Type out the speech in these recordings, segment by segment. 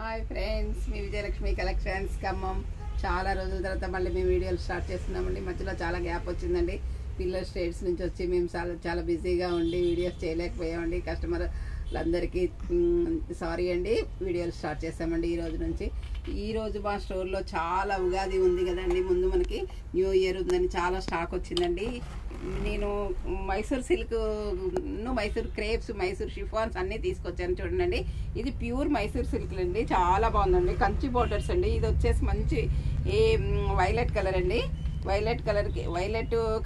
Hi friends, మీ Vijayalakshmi collections Khammam. చాలా రోజుల తర్వాత మళ్ళీ మేము వీడియోలు స్టార్ట్ చేస్తున్నామండి. మధ్యలో చాలా గ్యాప్ వచ్చిందండి. పిల్లల స్టేట్స్ నుంచి వచ్చి మేము చాలా బిజీగా ఉండి వీడియోస్ చేయలేకపోయామండి. కస్టమర్లందరికీ సారీ అండి. వీడియోలు స్టార్ట్ చేసామండి ఈ రోజు నుంచి. ఈరోజు మా స్టోర్లో చాలా ఉగాది ఉంది కదండి, ముందు మనకి న్యూ ఇయర్ ఉందని చాలా స్టాక్ వచ్చిందండి. నేను Mysore silk, Mysore crepes, Mysore chiffons అన్నీ తీసుకొచ్చాను. చూడండి, ఇది ప్యూర్ మైసూర్ సిల్క్ అండి, చాలా బాగుందండి. కంచి బోర్డర్స్ అండి. ఇది వచ్చేసి మంచి వైలెట్ కలర్ అండి. వైలెట్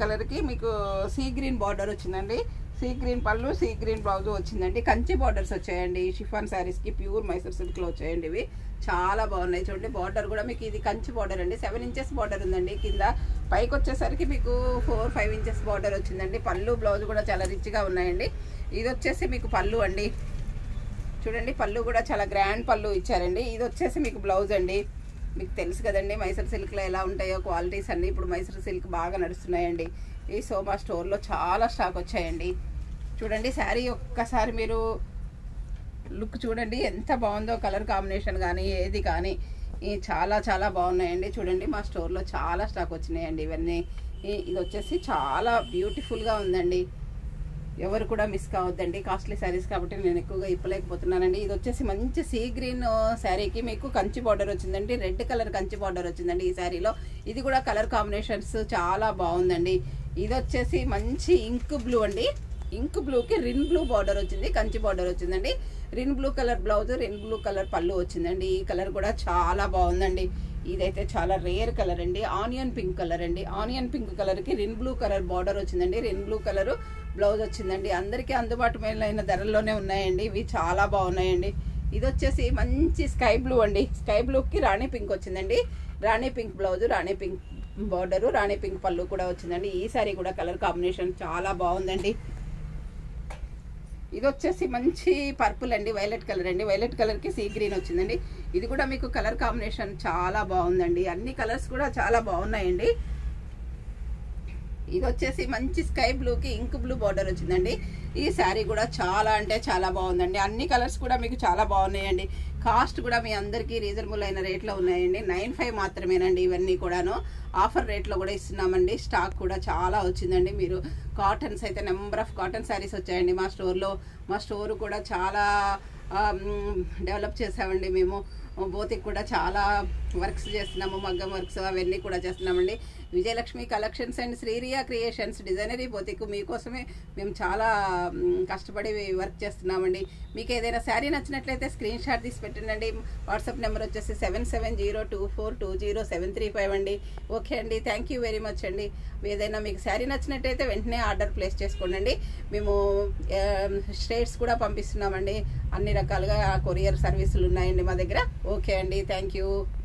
కలర్కి మీకు సీ గ్రీన్ బార్డర్ వచ్చిందండి. సీ గ్రీన్ పళ్ళు, సీ గ్రీన్ బ్లౌజ్ వచ్చిందండి. కంచి బార్డర్స్ వచ్చాయండి. షిఫాన్ శారీస్కి ప్యూర్ మైసూర్ సిల్క్లో వచ్చాయండి. ఇవి చాలా బాగున్నాయి. చూడండి, బార్డర్ కూడా మీకు ఇది కంచి బార్డర్ అండి. 7 ఇంచెస్ బార్డర్ ఉందండి. కింద పైకి వచ్చేసరికి మీకు 4-5 ఇంచెస్ బార్డర్ వచ్చిందండి. పళ్ళు బ్లౌజ్ కూడా చాలా రిచ్గా ఉన్నాయండి. ఇది వచ్చేసి మీకు పళ్ళు అండి. చూడండి, పళ్ళు కూడా చాలా గ్రాండ్ పళ్ళు ఇచ్చారండి. ఇది వచ్చేసి మీకు బ్లౌజ్ అండి. మీకు తెలుసు కదండి మైసూర్ సిల్క్లో ఎలా ఉంటాయో క్వాలిటీస్ అన్నీ. ఇప్పుడు మైసూర్ సిల్క్ బాగా నడుస్తున్నాయండి. ఈ సోమా స్టోర్లో చాలా స్టాక్ వచ్చాయండి. చూడండి, శారీ ఒక్కసారి మీరు లుక్ చూడండి, ఎంత బాగుందో. కలర్ కాంబినేషన్ కానీ ఏది కానీ చాలా బాగున్నాయండి. చూడండి, మా స్టోర్లో చాలా స్టాక్ వచ్చినాయండి. ఇవన్నీ ఇది వచ్చేసి చాలా బ్యూటిఫుల్గా ఉందండి. ఎవరు కూడా మిస్ కావద్దండి. కాస్ట్లీ శారీస్ కాబట్టి నేను ఎక్కువగా ఇప్పలేకపోతున్నానండి. ఇది వచ్చేసి మంచి సీ గ్రీన్ శారీకి మీకు కంచి బార్డర్ వచ్చిందండి. రెడ్ కలర్ కంచి బార్డర్ వచ్చిందండి ఈ శారీలో. ఇది కూడా కలర్ కాంబినేషన్స్ చాలా బాగుందండి. ఇది వచ్చేసి మంచి ఇంక్ బ్లూ అండి. ఇంక్ బ్లూకి రిన్ బ్లూ బార్డర్ వచ్చింది, కంచి బార్డర్ వచ్చిందండి. Rin blue colour blouse, Rin blue colour పళ్ళు వచ్చిందండి. ఈ కలర్ కూడా చాలా బాగుందండి. ఇదైతే చాలా రేర్ కలర్ అండి. ఆనియన్ పింక్ కలర్ అండి. ఆనియన్ పింక్ కలర్కి రిన్ బ్లూ కలర్ బార్డర్ వచ్చిందండి. రిన్ బ్లూ కలర్ బ్లౌజ్ వచ్చిందండి. అందరికీ అందుబాటుమైన ధరల్లోనే ఉన్నాయండి. ఇవి చాలా బాగున్నాయండి. ఇది వచ్చేసి మంచి స్కై బ్లూ అండి. స్కై బ్లూకి రాణి పింక్ వచ్చిందండి. రాణి పింక్ బ్లౌజ్, రాణి పింక్ బార్డరు, రాణి పింక్ పళ్ళు కూడా వచ్చిందండి. ఈ సారీ కూడా కలర్ కాంబినేషన్ చాలా బాగుందండి. ఇది వచ్చేసి మంచి పర్పుల్ అండి, వైలెట్ కలర్ అండి. వైలెట్ కలర్కి సీ గ్రీన్ వచ్చిందండి. ఇది కూడా మీకు కలర్ కాంబినేషన్ చాలా బాగుందండి. అన్ని కలర్స్ కూడా చాలా బాగున్నాయండి. ఇది వచ్చేసి మంచి స్కై బ్లూకి ఇంక్ బ్లూ బార్డర్ వచ్చిందండి. ఈ శారీ కూడా చాలా బాగుందండి. అన్ని కలర్స్ కూడా మీకు చాలా బాగున్నాయండి. కాస్ట్ కూడా మీ అందరికీ రీజనబుల్ అయిన రేట్లో ఉన్నాయండి. 95 మాత్రమేనండి. ఇవన్నీ కూడాను ఆఫర్ రేట్లో కూడా ఇస్తున్నామండి. స్టాక్ కూడా చాలా వచ్చిందండి. మీరు కాటన్స్ అయితే నెంబర్ ఆఫ్ కాటన్ శారీస్ వచ్చాయండి మా స్టోర్లో. మా స్టోర్ కూడా చాలా డెవలప్ చేసామండి. మేము బోతికి కూడా చాలా వర్క్స్ చేస్తున్నాము, మగ్గం వర్క్స్ అవన్నీ కూడా చేస్తున్నామండి. Vijayalakshmi collections and Shririya creations designer boutique మీకోసమే మేము చాలా కష్టపడి వర్క్ చేస్తున్నామండి. మీకు ఏదైనా శారీ నచ్చినట్లయితే స్క్రీన్ షాట్ తీసి పెట్టండి. వాట్సాప్ నెంబర్ వచ్చేసి 7702242075 అండి. ఓకే అండి, థ్యాంక్ యూ వెరీ మచ్ అండి. ఏదైనా మీకు శారీ నచ్చినట్టయితే వెంటనే ఆర్డర్ ప్లేస్ చేసుకోండి. మేము స్టేట్స్ కూడా పంపిస్తున్నామండి. అన్ని రకాలుగా కొరియర్ సర్వీసులు ఉన్నాయండి మా దగ్గర. ఓకే అండి, థ్యాంక్ యూ.